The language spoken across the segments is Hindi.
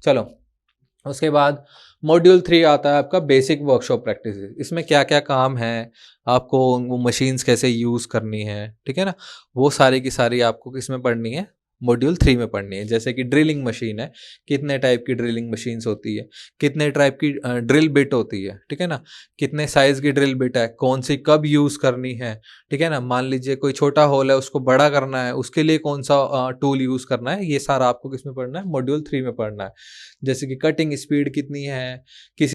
चलो, उसके बाद मॉड्यूल 3 आता है आपका बेसिक वर्कशॉप प्रैक्टिस। इसमें क्या क्या काम है, आपको वो मशीन्स कैसे यूज़ करनी है, ठीक है ना, वो सारी की सारी आपको किसमें पढ़नी है, मॉड्यूल 3 में पढ़नी है। जैसे कि ड्रिलिंग मशीन है, कितने टाइप की ड्रिलिंग मशीन्स होती है, कितने टाइप की ड्रिल बिट होती है, ठीक है ना, कितने साइज़ की ड्रिल बिट है, कौन सी कब यूज़ करनी है, ठीक है ना। मान लीजिए कोई छोटा होल है, उसको बड़ा करना है, उसके लिए कौन सा टूल यूज़ करना है, ये सारा आपको किस में पढ़ना है, मॉड्यूल 3 में पढ़ना है। जैसे कि कटिंग स्पीड कितनी है, किस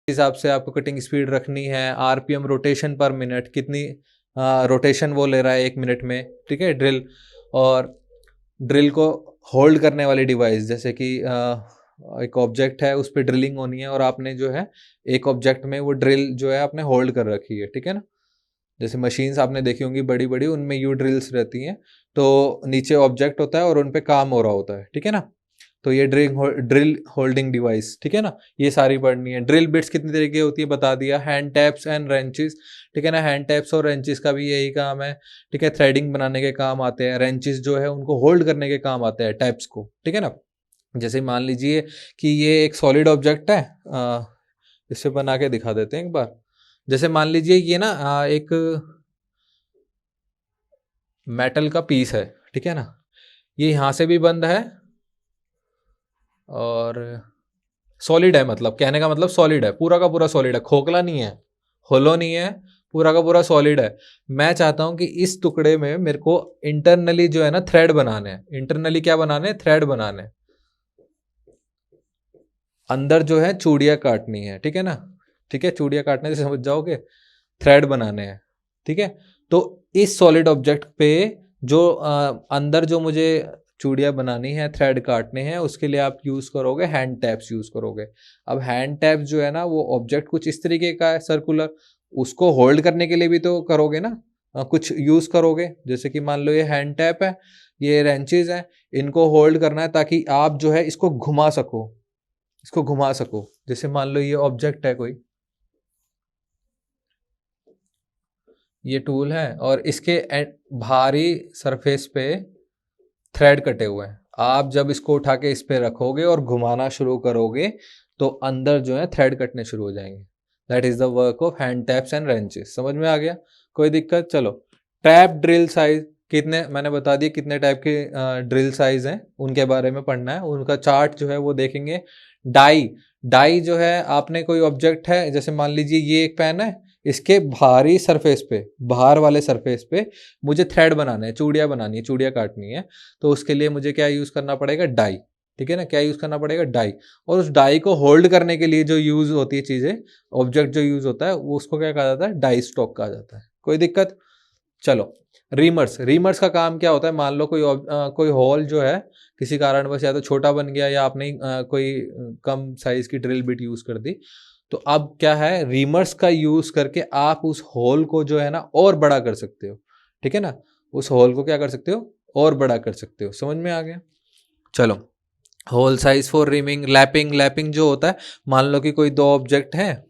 हिसाब से आपको कटिंग स्पीड रखनी है, आरपीएम रोटेशन पर मिनट कितनी रोटेशन वो ले रहा है 1 मिनट में, ठीक है, ड्रिल। और ड्रिल को होल्ड करने वाली डिवाइस, जैसे कि एक ऑब्जेक्ट है, उस पर ड्रिलिंग होनी है और आपने जो है एक ऑब्जेक्ट में वो ड्रिल जो है आपने होल्ड कर रखी है, ठीक है ना। जैसे मशीन्स आपने देखी होंगी बड़ी बड़ी, उनमें यू ड्रिल्स रहती हैं, तो नीचे ऑब्जेक्ट होता है और उन पे काम हो रहा होता है, ठीक है ना। तो ये ड्रिल होल्डिंग डिवाइस, ठीक है ना, ये सारी पढ़नी है। ड्रिल बिट्स कितनी तरीके की होती है बता दिया, हैंड टैप्स एंड रेंचेस, ठीक है ना। हैंड टैप्स और रेंचेस का भी यही काम है, ठीक है, थ्रेडिंग बनाने के काम आते हैं। रेंचेस जो है उनको होल्ड करने के काम आते हैं टैप्स को, ठीक है ना। जैसे मान लीजिए कि ये एक सॉलिड ऑब्जेक्ट है, इसे बना के दिखा देते हैं एक बार। जैसे मान लीजिए ये ना एक मेटल का पीस है, ठीक है ना, ये यहाँ से भी बंद है और सॉलिड है, मतलब कहने का मतलब सॉलिड है, पूरा का पूरा सॉलिड है, खोखला नहीं है, होलो नहीं है, पूरा का पूरा सॉलिड है। मैं चाहता हूं कि इस टुकड़े में मेरे को इंटरनली जो है ना थ्रेड बनाने हैं। इंटरनली क्या बनाने हैं, थ्रेड बनाने हैं। अंदर जो है चूड़ियाँ काटनी है, ठीक है ना, ठीक है, चूड़ियाँ काटने से समझ जाओगे, थ्रेड बनाने हैं, ठीक है। तो इस सॉलिड ऑब्जेक्ट पे जो अंदर जो मुझे चूड़ियाँ बनानी है, थ्रेड काटने हैं, उसके लिए आप यूज़ करोगे हैंड टैप्स यूज़ करोगे। अब हैंड टैप्स जो है ना, वो ऑब्जेक्ट कुछ इस तरीके का है सर्कुलर, उसको होल्ड करने के लिए भी तो करोगे ना, कुछ यूज़ करोगे। जैसे कि मान लो ये हैंड टैप है, ये रेंचेज हैं, इनको होल्ड करना है ताकि आप जो है इसको घुमा सको, इसको घुमा सको। जैसे मान लो ये ऑब्जेक्ट है कोई, ये टूल है और इसके बाहरी सरफेस पे थ्रेड कटे हुए हैं। आप जब इसको उठा के इस पे रखोगे और घुमाना शुरू करोगे तो अंदर जो है थ्रेड कटने शुरू हो जाएंगे। That is the work of hand taps and ranches. समझ में आ गया, कोई दिक्कत? चलो, टैप ड्रिल साइज कितने, मैंने बता दिया कितने टाइप के ड्रिल साइज हैं, उनके बारे में पढ़ना है, उनका चार्ट जो है वो देखेंगे। डाई, डाई जो है, आपने कोई ऑब्जेक्ट है, जैसे मान लीजिए ये एक पेन है, इसके बाहरी सरफेस पे, बाहर वाले सरफेस पे मुझे थ्रेड बनाना है, चूड़ियाँ बनानी है, चूड़ियाँ काटनी है, तो उसके लिए मुझे क्या यूज़ करना पड़ेगा, डाई, ठीक है ना। क्या यूज़ करना पड़ेगा, डाई। और उस डाई को होल्ड करने के लिए जो यूज़ होती है चीज़ें, ऑब्जेक्ट जो यूज़ होता है, वो उसको क्या कहा जाता है, डाई स्टॉक कहा जाता है। कोई दिक्कत? चलो, रीमर्स, रीमर्स का काम क्या होता है, मान लो कोई हॉल जो है किसी कारणवश या तो छोटा बन गया या आपने कोई कम साइज की ड्रिल बिट यूज़ कर दी, तो अब क्या है, रीमर्स का यूज़ करके आप उस होल को जो है ना और बड़ा कर सकते हो, ठीक है ना। उस होल को क्या कर सकते हो, और बड़ा कर सकते हो। समझ में आ गया? चलो, hole size for reaming. Lapping, lapping जो होता है, मान लो कि कोई दो ऑब्जेक्ट हैं,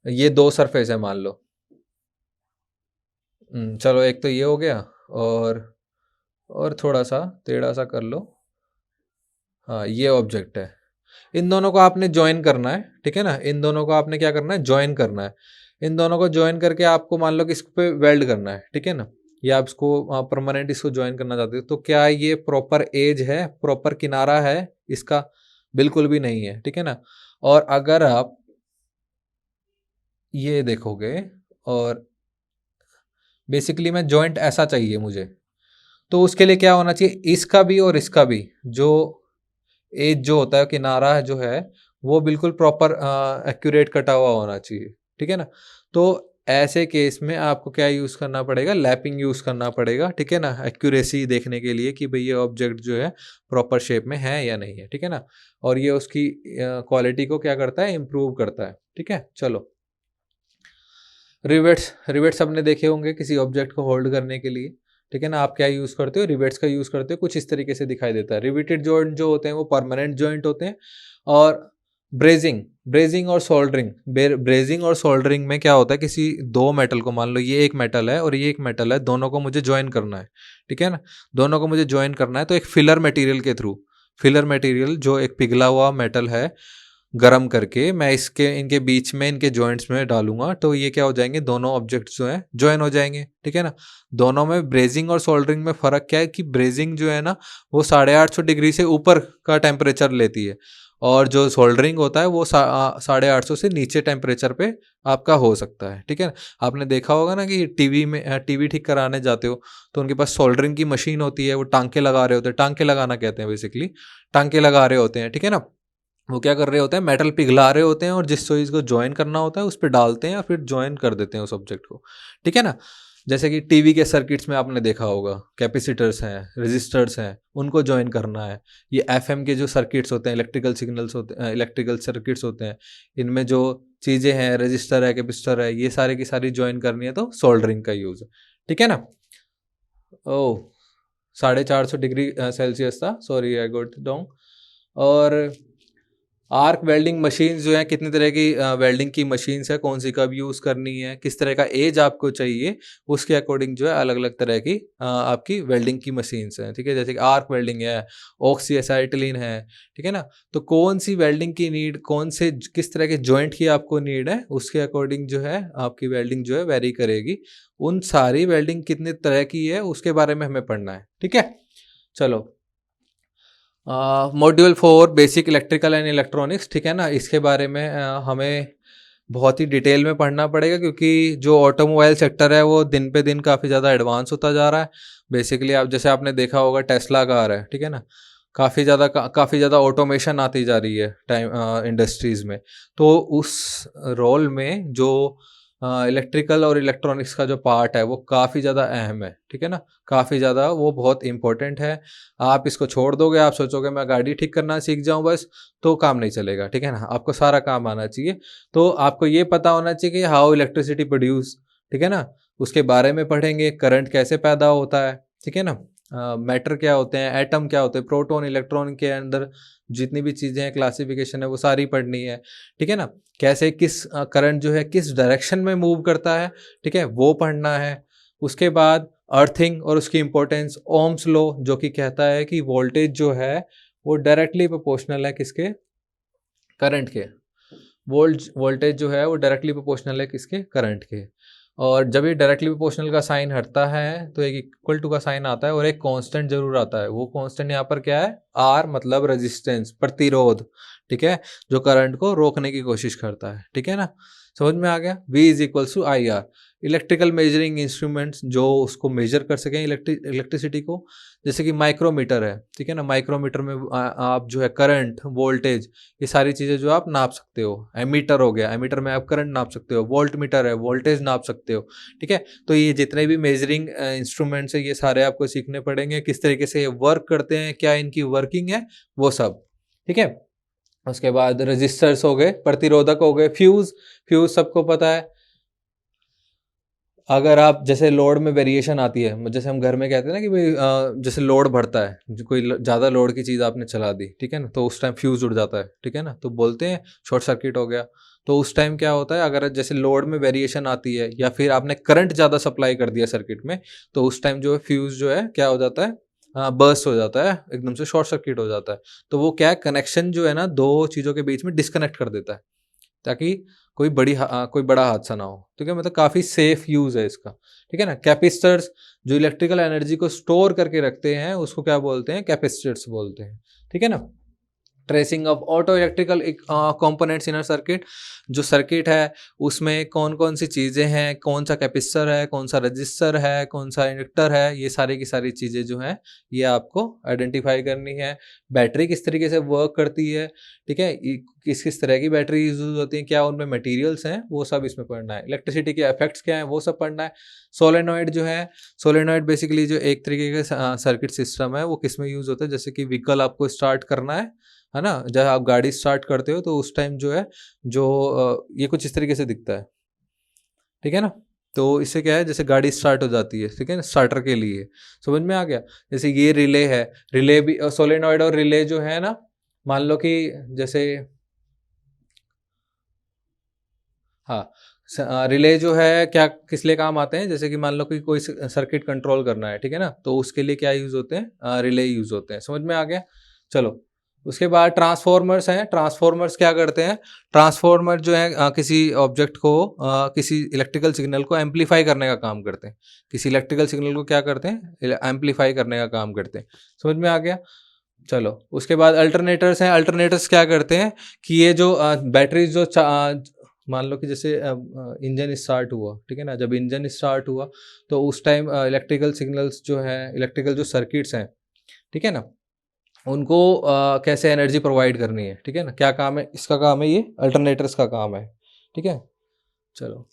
ये दो सरफेस है मान लो। चलो, एक तो ये हो गया, और थोड़ा सा टेढ़ा सा कर लो। हाँ, ये ऑब्जेक्ट है, इन दोनों को आपने ज्वाइन करना है, ठीक है ना। इन दोनों को आपने क्या करना है, ज्वाइन करना है। इन दोनों को ज्वाइन करके आपको मान लो कि इस पे वेल्ड करना है, ठीक है ना, या आप इसको परमानेंट इसको ज्वाइन करना चाहते हो, तो क्या ये प्रॉपर एज है, प्रॉपर किनारा है इसका? बिल्कुल भी नहीं है, ठीक है ना। और अगर आप ये देखोगे, और बेसिकली मैं जॉइंट ऐसा चाहिए मुझे, तो उसके लिए क्या होना चाहिए, इसका भी और इसका भी जो एज जो होता है, किनारा जो है, वो बिल्कुल प्रॉपर एक्यूरेट कटा हुआ होना चाहिए, ठीक है ना। तो ऐसे केस में आपको क्या यूज़ करना पड़ेगा, लैपिंग यूज़ करना पड़ेगा, ठीक है ना, एक्यूरेसी देखने के लिए कि भाई ये ऑब्जेक्ट जो है प्रॉपर शेप में है या नहीं है, ठीक है ना। और ये उसकी क्वालिटी को क्या करता है, इम्प्रूव करता है, ठीक है। चलो, रिवेट्स, रिवेट्स आपने देखे होंगे किसी ऑब्जेक्ट को होल्ड करने के लिए, ठीक है ना। आप क्या यूज़ करते हो, रिवेट्स का यूज़ करते हो। कुछ इस तरीके से दिखाई देता है। रिवेटेड जॉइंट जो होते हैं वो परमानेंट जॉइंट होते हैं, और ब्रेजिंग, ब्रेजिंग और सोल्डरिंग। ब्रेजिंग और सोल्डरिंग में क्या होता है, किसी दो मेटल को, मान लो ये एक मेटल है और ये एक मेटल है, दोनों को मुझे ज्वाइन करना है, ठीक है ना, दोनों को मुझे ज्वाइन करना है, तो एक फिलर मटेरियल के थ्रू, फिलर मटेरियल जो एक पिघला हुआ मेटल है, गरम करके मैं इसके इनके बीच में इनके जॉइंट्स में डालूंगा, तो ये क्या हो जाएंगे, दोनों ऑब्जेक्ट्स जो है ज्वाइन हो जाएंगे, ठीक है ना। दोनों में ब्रेजिंग और सोल्डरिंग में फ़र्क क्या है कि ब्रेजिंग जो है ना वो 850 डिग्री से ऊपर का टेम्परेचर लेती है, और जो सोल्डरिंग होता है वो 850 से नीचे टेम्परेचर पे आपका हो सकता है, ठीक है ना। आपने देखा होगा ना कि टीवी में टीवी ठीक कराने जाते हो तो उनके पास सोल्डरिंग की मशीन होती है, वो टांके लगा रहे होते हैं, टांके लगाना कहते हैं बेसिकली, टांके लगा रहे होते हैं, ठीक है ना। वो क्या कर रहे होते हैं, मेटल पिघला रहे होते हैं और जिस चीज़ को ज्वाइन करना होता है उस पर डालते हैं और फिर ज्वाइन कर देते हैं उस ऑब्जेक्ट को, ठीक है ना। जैसे कि टीवी के सर्किट्स में आपने देखा होगा कैपेसिटर्स हैं, रेजिस्टर्स हैं, उनको ज्वाइन करना है। ये एफएम के जो सर्किट्स होते हैं, इलेक्ट्रिकल सिग्नल्स होते हैं, इलेक्ट्रिकल सर्किट्स होते हैं, इनमें जो चीज़ें हैं, रजिस्टर है, कैपेसिटर है, ये सारे की सारी ज्वाइन करनी है तो सोल्डरिंग का यूज़ है, ठीक है ना। ओह, 450 डिग्री सेल्सियस था, सॉरी आई गॉट डॉन्ग। और आर्क वेल्डिंग मशीन्स जो है, कितनी तरह की वेल्डिंग की मशीन्स है, कौन सी कब यूज़ करनी है, किस तरह का एज आपको चाहिए, उसके अकॉर्डिंग जो है अलग अलग तरह की आपकी वेल्डिंग की मशीन्स हैं, ठीक है। जैसे कि आर्क वेल्डिंग है, ऑक्सी एसाइटिलीन है, ठीक है ना। तो कौन सी वेल्डिंग की नीड, कौन से किस तरह के जॉइंट की आपको नीड है, उसके अकॉर्डिंग जो है आपकी वेल्डिंग जो है वेरी करेगी। उन सारी वेल्डिंग कितने तरह की है उसके बारे में हमें पढ़ना है, ठीक है। चलो, module 4 basic electrical and electronics, ठीक है ना। इसके बारे में हमें बहुत ही डिटेल में पढ़ना पड़ेगा क्योंकि जो ऑटोमोबाइल सेक्टर है वो दिन पे दिन काफ़ी ज़्यादा एडवांस होता जा रहा है। बेसिकली आप जैसे आपने देखा होगा टेस्ला कार है, ठीक है ना, काफ़ी ज़्यादा ऑटोमेशन आती जा रही है टाइम इंडस्ट्रीज़ में। तो उस रोल में जो इलेक्ट्रिकल और इलेक्ट्रॉनिक्स का जो पार्ट है वो काफ़ी ज़्यादा अहम है, ठीक है ना, काफ़ी ज़्यादा वो बहुत इंपॉर्टेंट है। आप इसको छोड़ दोगे, आप सोचोगे मैं गाड़ी ठीक करना सीख जाऊं बस, तो काम नहीं चलेगा, ठीक है ना। आपको सारा काम आना चाहिए। तो आपको ये पता होना चाहिए कि हाउ इलेक्ट्रिसिटी प्रोड्यूस, ठीक है ना, उसके बारे में पढ़ेंगे, करंट कैसे पैदा होता है, ठीक है ना, मैटर क्या होते हैं, एटम क्या होते हैं, प्रोटॉन इलेक्ट्रॉन के अंदर जितनी भी चीज़ें हैं, क्लासिफिकेशन है, वो सारी पढ़नी है, ठीक है ना। कैसे किस करंट जो है किस डायरेक्शन में मूव करता है, ठीक है, वो पढ़ना है। उसके बाद अर्थिंग और उसकी इंपॉर्टेंस, ओम्स लॉ जो कि कहता है कि वोल्टेज जो है वो डायरेक्टली प्रोपोर्शनल है किसके, करंट के। वोल्टेज जो है वो डायरेक्टली प्रोपोर्शनल है किसके, करंट के। और जब ये डायरेक्टली प्रोपोर्शनल का साइन हटता है तो एक इक्वल टू का साइन आता है और एक कांस्टेंट जरूर आता है। वो कांस्टेंट यहाँ पर क्या है, आर, मतलब रेजिस्टेंस, प्रतिरोध, ठीक है, जो करंट को रोकने की कोशिश करता है, ठीक है ना। समझ में आ गया। V is equals to I R. Electrical measuring instruments जो उसको मेजर कर सकें इलेक्ट्रिसिटी को, जैसे कि माइक्रोमीटर है, ठीक है ना। माइक्रोमीटर में आप जो है करंट, वोल्टेज, ये सारी चीज़ें जो आप नाप सकते हो। एमीटर हो गया, एमीटर में आप करंट नाप सकते हो। वोल्ट मीटर है, वोल्टेज नाप सकते हो, ठीक है। तो ये जितने भी मेजरिंग इंस्ट्रूमेंट्स है ये सारे आपको सीखने पड़ेंगे, किस तरीके से ये वर्क करते हैं, क्या इनकी वर्किंग है, वो सब, ठीक है। उसके बाद रजिस्टर्स हो गए, प्रतिरोधक हो गए, फ्यूज, फ्यूज सबको पता है। अगर आप जैसे लोड में वेरिएशन आती है, जैसे हम घर में कहते हैं ना कि भाई जैसे लोड बढ़ता है, कोई ज़्यादा लोड की चीज़ आपने चला दी, ठीक है ना, तो उस टाइम फ्यूज उड़ जाता है, ठीक है ना, तो बोलते हैं शॉर्ट सर्किट हो गया। तो उस टाइम क्या होता है, अगर जैसे लोड में वेरिएशन आती है या फिर आपने करंट ज़्यादा सप्लाई कर दिया सर्किट में, तो उस टाइम जो है फ्यूज जो है क्या हो जाता है, बर्स्ट हो जाता है, एकदम से शॉर्ट सर्किट हो जाता है। तो वो क्या है, कनेक्शन जो है ना दो चीज़ों के बीच में डिस्कनेक्ट कर देता है, ताकि कोई बड़ा हादसा ना हो, ठीक है। मतलब काफ़ी सेफ यूज़ है इसका, ठीक है ना। कैपेसिटर्स जो इलेक्ट्रिकल एनर्जी को स्टोर करके रखते हैं उसको क्या बोलते हैं, कैपेसिटर्स बोलते हैं, ठीक है ना। Tracing of auto electrical components in a circuit, जो सर्किट है उसमें कौन कौन सी चीज़ें हैं, कौन सा कैपेसिटर है, कौन सा रजिस्टर है, कौन सा इंडक्टर है, ये सारी की सारी चीज़ें जो हैं ये आपको आइडेंटिफाई करनी है। बैटरी किस तरीके से वर्क करती है, ठीक है, किस किस तरह की बैटरी यूज होती है, क्या उनमें मटेरियल्स हैं, वो सब इसमें पढ़ना है। इलेक्ट्रिसिटी के इफेक्ट्स क्या हैं वो सब पढ़ना है। सोलेनॉइड जो है, सोलेनॉइड बेसिकली जो एक तरीके का सर्किट सिस्टम है वो किस में यूज़ होता है, जैसे कि व्हीकल आपको स्टार्ट करना है ना, जब आप गाड़ी स्टार्ट करते हो तो उस टाइम जो है जो ये कुछ इस तरीके से दिखता है, ठीक है ना। तो इससे क्या है, जैसे गाड़ी स्टार्ट हो जाती है, ठीक है ना, स्टार्टर के लिए। समझ में आ गया। जैसे ये रिले है, रिले भी सोलेनॉइड और रिले जो है ना, मान लो कि जैसे हाँ, रिले जो है क्या किस लिए काम आते हैं, जैसे कि मान लो कि कोई सर्किट कंट्रोल करना है, ठीक है ना, तो उसके लिए क्या यूज होते हैं, रिले यूज होते हैं। समझ में आ गया। चलो, उसके बाद ट्रांसफॉर्मर्स हैं। ट्रांसफॉर्मर्स क्या करते हैं, ट्रांसफॉर्मर जो है किसी ऑब्जेक्ट को किसी इलेक्ट्रिकल सिग्नल को एम्पलीफाई करने का काम करते हैं। किसी इलेक्ट्रिकल सिग्नल को क्या करते हैं, एम्पलीफाई करने का काम करते हैं। समझ में आ गया। चलो, उसके बाद अल्टरनेटर्स हैं। अल्टरनेटर्स क्या करते हैं कि ये जो बैटरीज जो मान लो कि जैसे इंजन स्टार्ट हुआ, ठीक है ना, जब इंजन स्टार्ट हुआ तो उस टाइम इलेक्ट्रिकल सिग्नल्स जो है, इलेक्ट्रिकल जो सर्किट्स हैं, ठीक है ना, उनको कैसे एनर्जी प्रोवाइड करनी है, ठीक है ना, क्या काम है इसका, काम है ये अल्टरनेटर्स का काम है, ठीक है। चलो,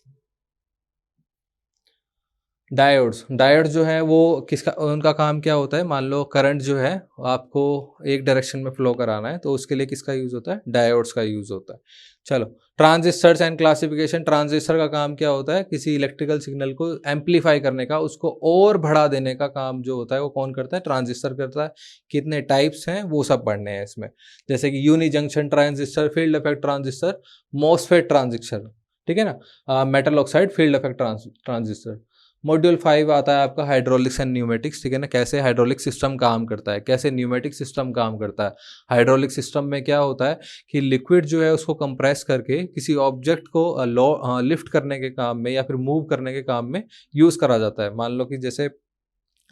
डायोड्स। डायोड जो है वो किसका, उनका काम क्या होता है, मान लो करंट जो है आपको एक डायरेक्शन में फ्लो कराना है, तो उसके लिए किसका यूज होता है, डायोड्स का यूज होता है। चलो, ट्रांजिस्टर्स एंड क्लासिफिकेशन। ट्रांजिस्टर का काम क्या होता है, किसी इलेक्ट्रिकल सिग्नल को एम्पलीफाई करने का, उसको और बढ़ा देने का काम जो होता है वो कौन करता है, ट्रांजिस्टर करता है। कितने टाइप्स हैं वो सब पढ़ने हैं इसमें, जैसे कि unijunction transistor, field effect transistor, MOSFET transistor, ठीक है ना, metal oxide field effect transistor. Module 5 आता है आपका हाइड्रोलिक्स एंड न्यूमेटिक्स, ठीक है ना, कैसे हाइड्रोलिक सिस्टम काम करता है, कैसे न्यूमेटिक सिस्टम काम करता है। हाइड्रोलिक सिस्टम में क्या होता है कि लिक्विड जो है उसको कंप्रेस करके किसी ऑब्जेक्ट को लिफ्ट करने के काम में या फिर मूव करने के काम में यूज़ करा जाता है। मान लो कि जैसे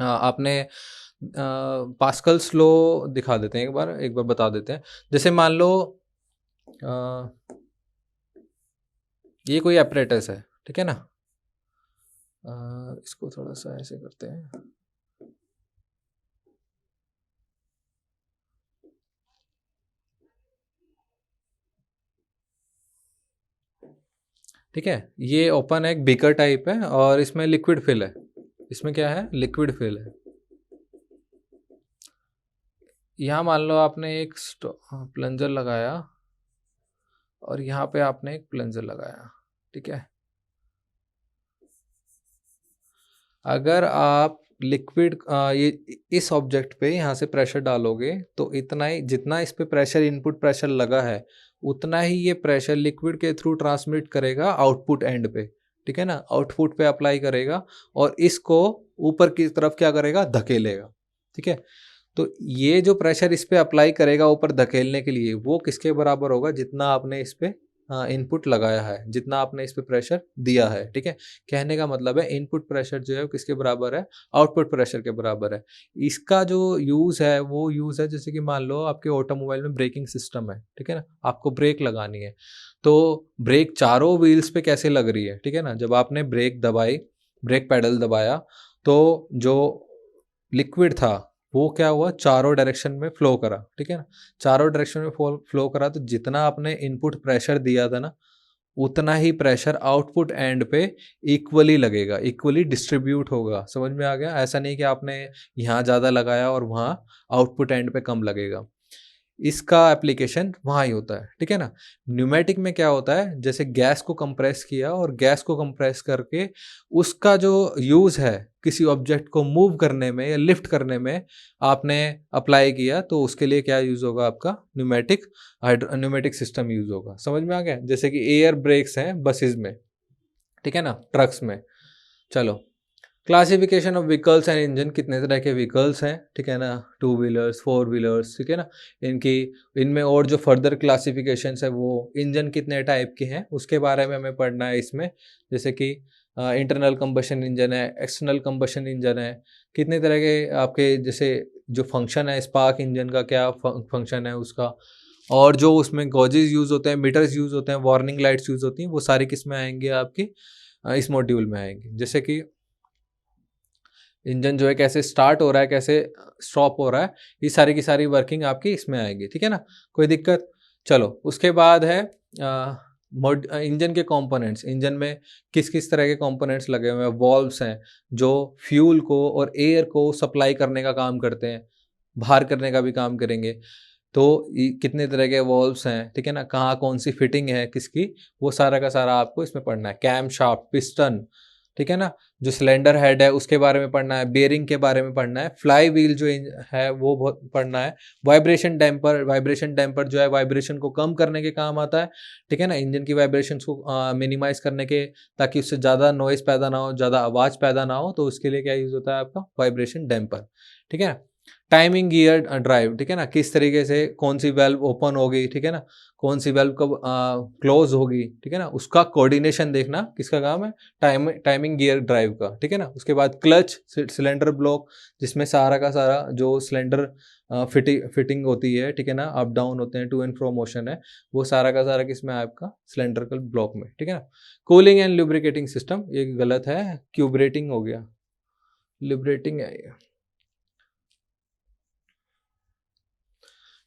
आपने पास्कल्स लॉ दिखा देते हैं, एक बार बता देते हैं। जैसे मान लो ये कोई एपरेटस है, ठीक है ना, इसको थोड़ा सा ऐसे करते हैं। ठीक है, ये ओपन है, एक बीकर टाइप है और इसमें लिक्विड फिल है। इसमें क्या है, लिक्विड फिल है। यहाँ मान लो आपने एक प्लंजर लगाया और यहाँ पे आपने एक प्लंजर लगाया, ठीक है। अगर आप लिक्विड ये इस ऑब्जेक्ट पे यहाँ से प्रेशर डालोगे तो इतना ही, जितना इस पे प्रेशर, इनपुट प्रेशर लगा है, उतना ही ये प्रेशर लिक्विड के थ्रू ट्रांसमिट करेगा आउटपुट एंड पे, ठीक है ना, आउटपुट पे अप्लाई करेगा और इसको ऊपर की तरफ क्या करेगा, धकेलेगा, ठीक है। तो ये जो प्रेशर इस पे अप्लाई करेगा ऊपर धकेलने के लिए, वो किसके बराबर होगा, जितना आपने इस पे इनपुट लगाया है, जितना आपने इस पे प्रेशर दिया है, ठीक है। कहने का मतलब है इनपुट प्रेशर जो है वो किसके बराबर है, आउटपुट प्रेशर के बराबर है। इसका जो यूज़ है वो यूज़ है, जैसे कि मान लो आपके ऑटोमोबाइल में ब्रेकिंग सिस्टम है, ठीक है ना, आपको ब्रेक लगानी है, तो ब्रेक चारों व्हील्स पे कैसे लग रही है, ठीक है ना। जब आपने ब्रेक दबाई, ब्रेक पैडल दबाया, तो जो लिक्विड था वो क्या हुआ, चारों डायरेक्शन में फ्लो करा, ठीक है ना। चारों डायरेक्शन में फ्लो करा, तो जितना आपने इनपुट प्रेशर दिया था ना, उतना ही प्रेशर आउटपुट एंड पे इक्वली लगेगा, इक्वली डिस्ट्रीब्यूट होगा। समझ में आ गया। ऐसा नहीं कि आपने यहाँ ज़्यादा लगाया और वहाँ आउटपुट एंड पे कम लगेगा। इसका एप्लीकेशन वहाँ ही होता है, ठीक है ना। न्यूमेटिक में क्या होता है, जैसे गैस को कंप्रेस किया और गैस को कंप्रेस करके उसका जो यूज़ है किसी ऑब्जेक्ट को मूव करने में या लिफ्ट करने में आपने अप्लाई किया, तो उसके लिए क्या यूज़ होगा, आपका न्यूमेटिक सिस्टम यूज़ होगा। समझ में आ गया। जैसे कि एयर ब्रेक्स हैं बसेस में, ठीक है ना, ट्रक्स में। चलो, classification of vehicles and engine. कितने तरह के व्हीकल्स हैं, ठीक है ना, 2 व्हीलर्स, 4 व्हीलर्स, ठीक है ना, इनकी, इनमें और जो फर्दर क्लासिफिकेशंस है वो इंजन कितने टाइप के हैं उसके बारे में हमें पढ़ना है इसमें। जैसे कि इंटरनल कंबशन इंजन है, एक्सटर्नल कंबशन इंजन है, कितने तरह के आपके, जैसे जो फंक्शन है स्पार्क इंजन का, क्या फंक्शन है उसका, और जो उसमें गॉजेज यूज़ होते हैं, मीटर्स यूज़ होते हैं, वार्निंग लाइट्स यूज़ होती हैं, वो सारी किस में आएंगे आपकी, इस मॉड्यूल में आएंगे। जैसे कि इंजन जो है कैसे स्टार्ट हो रहा है, कैसे स्टॉप हो रहा है, ये सारी की सारी वर्किंग आपकी इसमें आएगी, ठीक है ना, कोई दिक्कत। चलो, उसके बाद है इंजन के कंपोनेंट्स। इंजन में किस किस तरह के कंपोनेंट्स लगे हुए हैं, वॉल्व्स हैं जो फ्यूल को और एयर को सप्लाई करने का काम करते हैं, बाहर करने का भी काम करेंगे। तो कितने तरह के वॉल्व्स हैं, ठीक है ना, कहाँ कौन सी फिटिंग है किसकी, वो सारा का सारा आपको इसमें पढ़ना है। कैम शाफ्ट, पिस्टन, ठीक है ना, जो सिलेंडर हेड है उसके बारे में पढ़ना है, बेयरिंग के बारे में पढ़ना है, फ्लाई व्हील जो है वो बहुत पढ़ना है, वाइब्रेशन डैम्पर जो है वाइब्रेशन को कम करने के काम आता है, ठीक है ना, इंजन की वाइब्रेशन को मिनिमाइज करने के, ताकि उससे ज़्यादा नॉइज पैदा ना हो, ज़्यादा आवाज़ पैदा ना हो, तो उसके लिए क्या यूज़ होता है आपका वाइब्रेशन डैम्पर, ठीक है ना। टाइमिंग गियर ड्राइव, ठीक है ना, किस तरीके से कौन सी वेल्व ओपन होगी, ठीक है ना, कौन सी वेल्व कब क्लोज होगी, ठीक है ना, उसका कोऑर्डिनेशन देखना किसका काम है, टाइमिंग गियर ड्राइव का, ठीक है ना। उसके बाद क्लच सिलेंडर ब्लॉक, जिसमें सारा का सारा जो सिलेंडर फिटिंग होती है, ठीक है ना, अप डाउन होते हैं, टू एंड फ्रो मोशन है, वो सारा का सारा किसमें आपका सिलेंड्रिकल ब्लॉक में, ठीक है ना। कूलिंग एंड लुब्रिकेटिंग सिस्टम, ये गलत है, क्यूबरेटिंग हो गया, लिबरेटिंग है ये,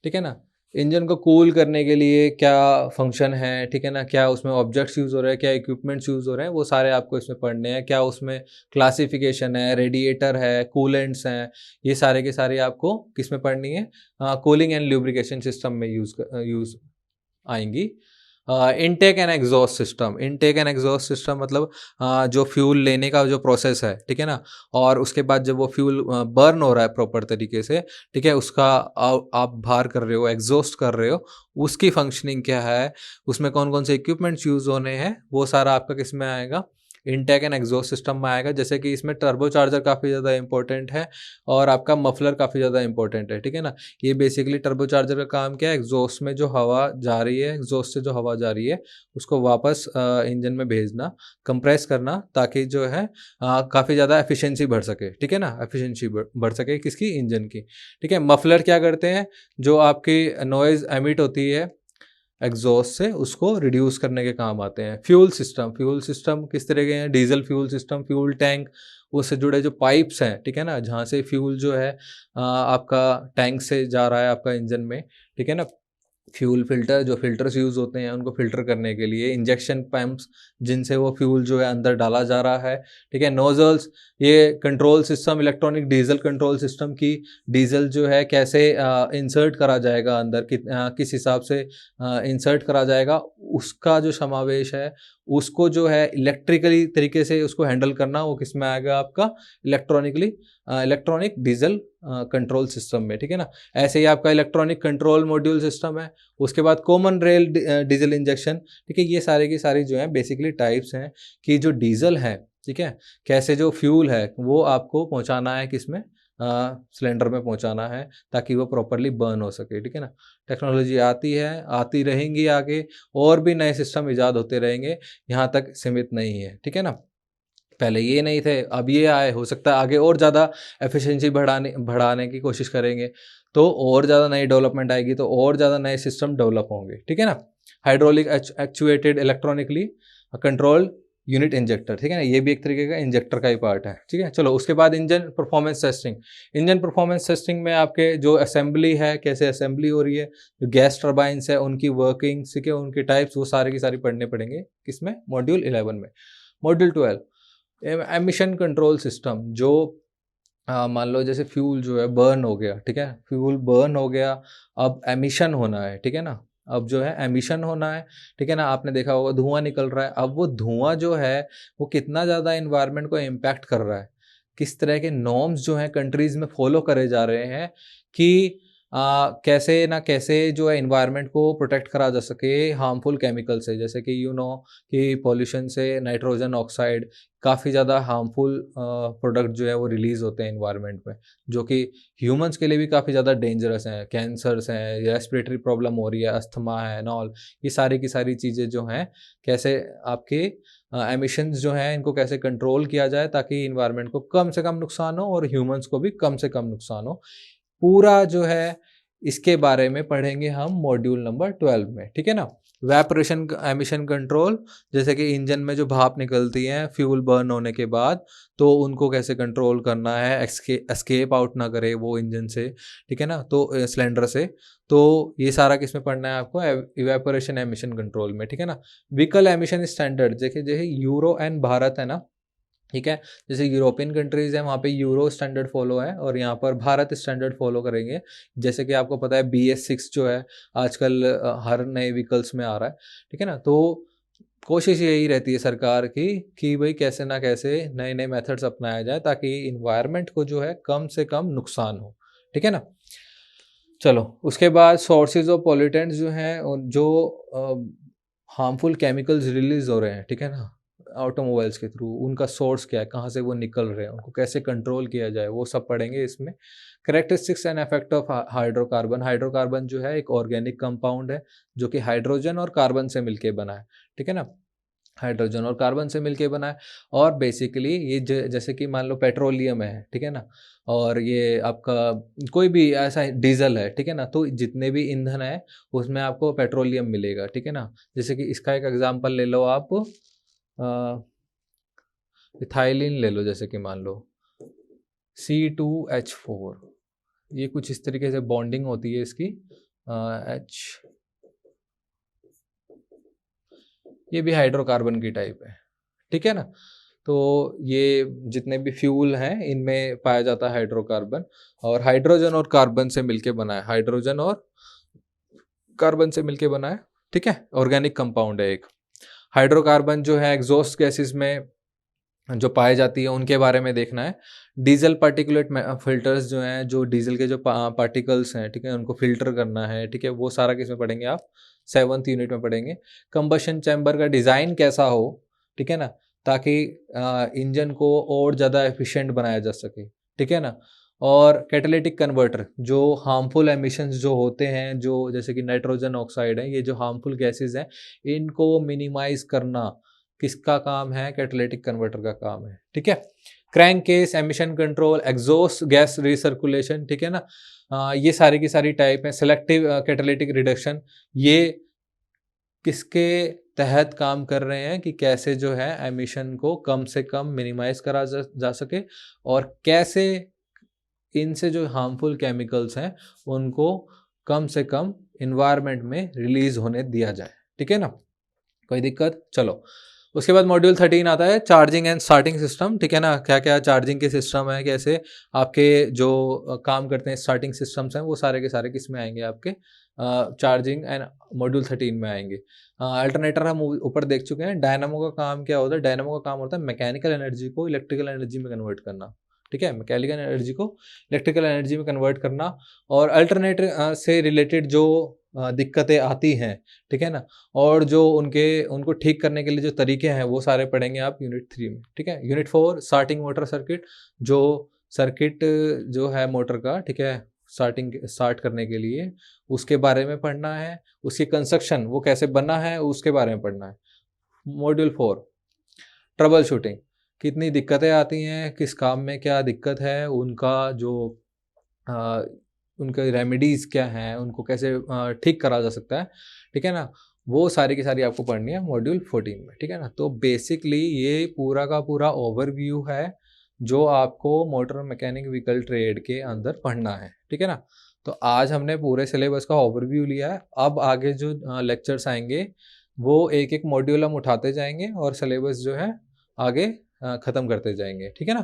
ठीक है ना। इंजन को कूल करने के लिए क्या फंक्शन है, ठीक है ना, क्या उसमें ऑब्जेक्ट्स यूज़ हो रहे हैं, क्या इक्विपमेंट्स यूज़ हो रहे हैं, वो सारे आपको इसमें पढ़ने हैं। क्या उसमें क्लासिफिकेशन है, रेडिएटर है, कूलेंट्स हैं, ये सारे के सारे आपको किस में पढ़नी है, कूलिंग एंड ल्यूब्रिकेशन सिस्टम में यूज़ आएंगी। इनटेक एंड एग्जॉस्ट सिस्टम मतलब जो फ्यूल लेने का जो प्रोसेस है, ठीक है ना, और उसके बाद जब वो फ्यूल बर्न हो रहा है प्रॉपर तरीके से, ठीक है, उसका आप बाहर कर रहे हो, एग्जॉस्ट कर रहे हो, उसकी फंक्शनिंग क्या है, उसमें कौन कौन से इक्विपमेंट्स यूज़ होने हैं, वो सारा आपका किस में आएगा, इनटेक एंड एग्जॉस्ट सिस्टम में आएगा। जैसे कि इसमें टर्बो चार्जर काफ़ी ज़्यादा इंपॉर्टेंट है और आपका मफलर काफ़ी ज़्यादा इंपॉर्टेंट है, ठीक है ना। ये बेसिकली टर्बो चार्जर का काम क्या है, एग्जॉस्ट में जो हवा जा रही है, एग्जॉस्ट से जो हवा जा रही है उसको वापस इंजन में भेजना, कंप्रेस करना, ताकि जो है काफ़ी ज़्यादा एफिशिएंसी बढ़ सके, ठीक है ना, एफिशिएंसी बढ़ सके किसकी, इंजन की, ठीक है। मफलर क्या करते हैं, जो आपकी नॉइज़ एमिट होती है एग्जॉस्ट से, उसको रिड्यूस करने के काम आते हैं। फ्यूल सिस्टम किस तरह के हैं, diesel fuel system, fuel tank, उससे जुड़े जो पाइप्स हैं, ठीक है ना, जहाँ से फ्यूल जो है आपका टैंक से जा रहा है आपका इंजन में, ठीक है ना। फ्यूल फिल्टर, जो फिल्टर्स यूज़ होते हैं उनको फिल्टर करने के लिए, इंजेक्शन पंप्स जिनसे वो फ्यूल जो है अंदर डाला जा रहा है, ठीक है। नोजल्स, ये control system, electronic diesel control system की डीजल जो है कैसे इंसर्ट करा जाएगा अंदर, किस हिसाब से इंसर्ट करा जाएगा, उसका जो समावेश है, उसको जो है इलेक्ट्रिकली तरीके से उसको हैंडल करना, वो किस में आएगा आपका, इलेक्ट्रॉनिक डीजल कंट्रोल सिस्टम में, ठीक है ना। ऐसे ही आपका इलेक्ट्रॉनिक कंट्रोल मॉड्यूल सिस्टम है। उसके बाद कॉमन रेल डीजल इंजेक्शन, ठीक है। ये सारे की सारी जो है बेसिकली टाइप्स हैं कि जो डीजल है, ठीक है, कैसे जो फ्यूल है वो आपको पहुंचाना है किसमें, सिलेंडर में पहुंचाना है, ताकि वो प्रॉपरली बर्न हो सके, ठीक है ना। टेक्नोलॉजी आती है, आती रहेंगी आगे, और भी नए सिस्टम इजाद होते रहेंगे, यहाँ तक सीमित नहीं है, ठीक है ना। पहले ये नहीं थे, अब ये आए, हो सकता है आगे और ज़्यादा एफिशिएंसी बढ़ाने की कोशिश करेंगे, तो और ज़्यादा नई डेवलपमेंट आएगी, तो और ज़्यादा नए सिस्टम डेवलप होंगे, ठीक है ना। Hydraulic actuated electronically control unit injector, ठीक है ना, ये भी एक तरीके का इंजेक्टर का ही पार्ट है, ठीक है। चलो उसके बाद इंजन परफॉर्मेंस टेस्टिंग में आपके जो असेंबली है, कैसे असेंबली हो रही है, जो गैस टर्बाइंस है उनकी वर्किंग, ठीक है, उनके टाइप्स, वो सारे की सारी पढ़ने पड़ेंगे किसमें, मॉड्यूल 11 में। मॉड्यूल 12 एमिशन कंट्रोल सिस्टम, जो मान लो जैसे फ्यूल जो है बर्न हो गया, ठीक है, फ्यूल बर्न हो गया, अब एमिशन होना है, ठीक है ना, अब जो है एमिशन होना है, ठीक है ना। आपने देखा होगा धुआं निकल रहा है, अब वो धुआं जो है वो कितना ज़्यादा इन्वायरमेंट को इम्पैक्ट कर रहा है, किस तरह के नॉर्म्स जो हैं कंट्रीज़ में फॉलो करे जा रहे हैं कि कैसे ना कैसे जो है इन्वायरमेंट को प्रोटेक्ट करा जा सके हार्मफुल केमिकल से, जैसे कि कि पॉल्यूशन से नाइट्रोजन ऑक्साइड, काफ़ी ज़्यादा हार्मफुल प्रोडक्ट जो है वो रिलीज़ होते हैं इन्वायरमेंट में, जो कि ह्यूमंस के लिए भी काफ़ी ज़्यादा डेंजरस हैं, कैंसर्स हैं, रेस्पिरेटरी प्रॉब्लम हो रही है, अस्थमा है एंड ऑल, ये सारी की सारी चीज़ें जो हैं, कैसे आपके एमिशंस जो हैं इनको कैसे कंट्रोल किया जाए, ताकि इन्वायरमेंट को कम से कम नुकसान हो और ह्यूमंस को भी कम से कम नुकसान हो, पूरा जो है इसके बारे में पढ़ेंगे हम मॉड्यूल नंबर 12 में, ठीक है ना। वेपोरेशन एमिशन कंट्रोल, जैसे कि इंजन में जो भाप निकलती है फ्यूल बर्न होने के बाद, तो उनको कैसे कंट्रोल करना है, एस्केप आउट ना करे वो इंजन से, ठीक है ना, तो सिलेंडर से, तो ये सारा किसमें पढ़ना है आपको, इवेपोरेशन एमिशन कंट्रोल में, ठीक है ना। व्हीकल एमिशन स्टैंडर्ड, देखिए जैसे यूरो एंड भारत है ना, ठीक है, जैसे यूरोपियन कंट्रीज़ हैं वहाँ पे यूरो स्टैंडर्ड फॉलो है, और यहाँ पर भारत स्टैंडर्ड फॉलो करेंगे। जैसे कि आपको पता है BS6 जो है आजकल हर नए व्हीकल्स में आ रहा है, ठीक है ना। तो कोशिश यही रहती है सरकार की कि भाई कैसे ना कैसे नए नए मेथड्स अपनाया जाए ताकि इन्वायरमेंट को जो है कम से कम नुकसान हो, ठीक है ना। चलो उसके बाद सोर्सेज ऑफ पॉल्यूटेंट्स जो हैं जो हार्मफुल केमिकल्स रिलीज हो रहे हैं, ठीक है ना, ऑटोमोबाइल्स के थ्रू, उनका सोर्स क्या है, कहाँ से वो निकल रहे हैं, उनको कैसे कंट्रोल किया जाए, वो सब पढ़ेंगे इसमें। Characteristics and effect of hydrocarbon. Hydrocarbon जो है एक ऑर्गेनिक कंपाउंड है जो कि हाइड्रोजन और कार्बन से मिलके बना है, ठीक है ना, हाइड्रोजन और कार्बन से मिलके बना है। और बेसिकली ये जैसे कि मान लो पेट्रोलियम है, ठीक है ना, और ये आपका कोई भी ऐसा डीजल है, ठीक है ना, तो जितने भी ईंधन है उसमें आपको पेट्रोलियम मिलेगा, ठीक है ना। जैसे कि इसका एक एग्जांपल ले लो आप, इथाइलिन ले लो, जैसे कि मान लो C2H4, ये कुछ इस तरीके से बॉन्डिंग होती है इसकी, H, ये भी हाइड्रोकार्बन की टाइप है, ठीक है ना। तो ये जितने भी फ्यूल हैं इनमें पाया जाता है हाइड्रोकार्बन, और हाइड्रोजन और कार्बन से मिलके बना है, हाइड्रोजन और कार्बन से मिलके बना है, ठीक है, ऑर्गेनिक कंपाउंड है एक। हाइड्रोकार्बन जो है एग्जॉस्ट गैसेस में जो पाए जाती है उनके बारे में देखना है। डीजल पार्टिकुलेट फिल्टर्स जो हैं, जो डीजल के जो पार्टिकल्स हैं, ठीक है, उनको फिल्टर करना है, ठीक है, वो सारा किस में पढ़ेंगे आप, 7th यूनिट में पढ़ेंगे। कंबशन चैम्बर का डिज़ाइन कैसा हो, ठीक है ना, ताकि इंजन को और ज़्यादा एफिशिएंट बनाया जा सके, ठीक है ना। और कैटालिटिक कन्वर्टर, जो हार्मफुल एमिशंस जो होते हैं, जो जैसे कि नाइट्रोजन ऑक्साइड है, ये जो हार्मफुल गैसेस हैं इनको मिनिमाइज करना किसका काम है, कैटालिटिक कन्वर्टर का काम है, ठीक है। Crank case, emission control, exhaust gas recirculation, ठीक है ना, ये सारी की सारी टाइप है। सेलेक्टिव कैटालिटिक रिडक्शन, ये किसके तहत काम कर रहे हैं कि कैसे जो है एमिशन को कम से कम मिनिमाइज करा जा सके, और कैसे इनसे जो हार्मफुल केमिकल्स हैं उनको कम से कम इन्वायरमेंट में रिलीज होने दिया जाए, ठीक है ना, कोई दिक्कत। चलो उसके बाद मॉड्यूल 13 आता है चार्जिंग एंड स्टार्टिंग सिस्टम, ठीक है ना, क्या क्या चार्जिंग के सिस्टम है, कैसे आपके जो काम करते हैं स्टार्टिंग सिस्टम्स हैं वो सारे के सारे किस में आएंगे, आपके चार्जिंग एंड मॉड्यूल 13 में आएंगे। अल्टरनेटर हम ऊपर देख चुके हैं। डायनामो का काम क्या होता है, डायनामो का काम होता है मैकेनिकल एनर्जी को इलेक्ट्रिकल एनर्जी में कन्वर्ट करना, ठीक है, मैकेनिकल एनर्जी को इलेक्ट्रिकल एनर्जी में कन्वर्ट करना। और अल्टरनेटर से रिलेटेड जो दिक्कतें आती हैं, ठीक है ना, और जो उनको ठीक करने के लिए जो तरीके हैं वो सारे पढ़ेंगे आप यूनिट 3 में, ठीक है। यूनिट 4 स्टार्टिंग मोटर सर्किट, जो सर्किट जो है मोटर का, ठीक है, स्टार्ट करने के लिए उसके बारे में पढ़ना है, उसकी कंस्ट्रक्शन वो कैसे बना है उसके बारे में पढ़ना है। मॉड्यूल 4 ट्रबल शूटिंग, कितनी दिक्कतें आती हैं, किस काम में क्या दिक्कत है, उनका जो उनके रेमेडीज़ क्या हैं, उनको कैसे ठीक करा जा सकता है, ठीक है ना, वो सारी की सारी आपको पढ़नी है मॉड्यूल 14 में, ठीक है ना। तो बेसिकली ये पूरा का पूरा ओवरव्यू है जो आपको मोटर मैकेनिक व्हीकल ट्रेड के अंदर पढ़ना है, ठीक है ना। तो आज हमने पूरे सिलेबस का ओवरव्यू लिया है। अब आगे जो लेक्चर्स आएंगे वो एक एक मॉड्यूल हम उठाते जाएंगे और सिलेबस जो है आगे ख़त्म करते जाएंगे, ठीक है ना,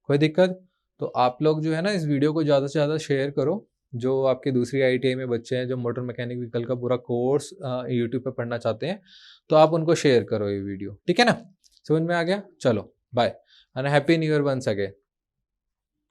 कोई दिक्कत। तो आप लोग जो है ना इस वीडियो को ज़्यादा से ज़्यादा शेयर करो, जो आपके दूसरी ITI में बच्चे हैं जो मोटर मैकेनिक व्हीकल का पूरा कोर्स यूट्यूब पे पढ़ना चाहते हैं, तो आप उनको शेयर करो ये वीडियो, ठीक है ना। समझ में आ गया, चलो bye and happy new year once again.